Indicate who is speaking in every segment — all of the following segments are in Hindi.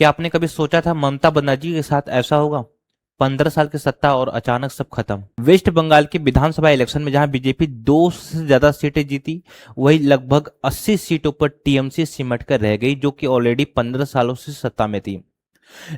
Speaker 1: क्या आपने कभी सोचा था ममता बनर्जी के साथ ऐसा होगा? 15 साल की सत्ता और अचानक सब खत्म। वेस्ट बंगाल के विधानसभा इलेक्शन में जहां बीजेपी 2 से ज्यादा सीटें जीती, वही लगभग 80 सीटों पर टीएमसी सिमट कर रह गई, जो कि ऑलरेडी 15 सालों से सत्ता में थी।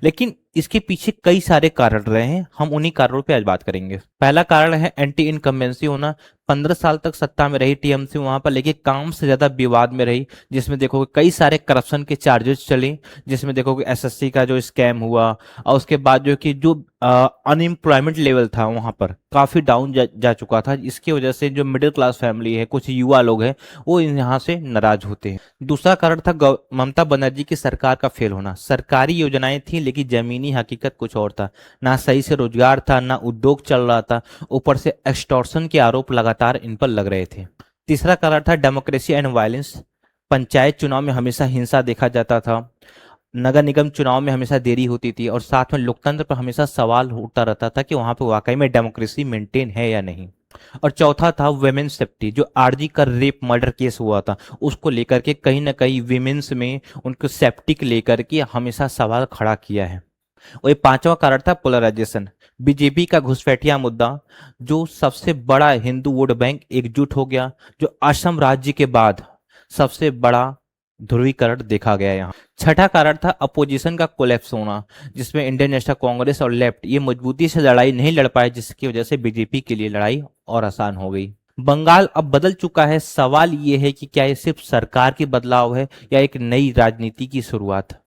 Speaker 1: लेकिन इसके पीछे कई सारे कारण रहे हैं, हम उन्हीं कारणों पे आज बात करेंगे। पहला कारण है एंटी इनकम्बेंसी होना। 15 साल तक सत्ता में रही टीएमसी वहां पर, लेकिन काम से ज्यादा विवाद में रही, जिसमें देखोगे कई सारे करप्शन के चार्जेस चले, जिसमें देखोगे एसएससी का जो स्कैम हुआ, और उसके बाद जो कि जो अनएम्प्लॉयमेंट लेवल था वहां पर काफी डाउन जा चुका था। इसकी वजह से जो मिडिल क्लास फैमिली है, कुछ युवा लोग हैं, वो यहाँ से नाराज होते हैं। दूसरा कारण था ममता बनर्जी की सरकार का फेल होना। सरकारी योजनाएं थी, लेकिन जमीनी हकीकत कुछ और था। ना सही से रोजगार था, ना उद्योग चल रहा था, ऊपर से एक्सटॉर्शन के आरोप लगातार इन पर लग रहे थे। तीसरा कारण था डेमोक्रेसी एंड वायलेंस। पंचायत चुनाव में हमेशा हिंसा देखा जाता था, नगर निगम चुनाव में हमेशा देरी होती थी, और साथ में लोकतंत्र पर हमेशा सवाल उठता रहता था कि वहां पर वाकई में डेमोक्रेसी मेंटेन है या नहीं। और चौथा था वुमेन सेफ्टी। जो आरजी का रेप मर्डर केस हुआ था, उसको लेकर के कहीं ना कहीं विमेन्स में उनको सेफ्टी को लेकर के हमेशा सवाल खड़ा किया है। और ये पांचवा कारण था पोलराइजेशन। बीजेपी का घुसपैठिया मुद्दा, जो सबसे बड़ा हिंदू वोट बैंक एकजुट हो गया, जो असम राज्य के बाद सबसे बड़ा ध्रुवीकरण देखा गया यहाँ। छठा कारण था अपोजिशन का कोलैप्स होना, जिसमें इंडियन नेशनल कांग्रेस और लेफ्ट ये मजबूती से लड़ाई नहीं लड़ पाए, जिसकी वजह से बीजेपी के लिए लड़ाई और आसान हो गई। बंगाल अब बदल चुका है। सवाल ये है कि क्या ये सिर्फ सरकार की बदलाव है या एक नई राजनीति की शुरुआत।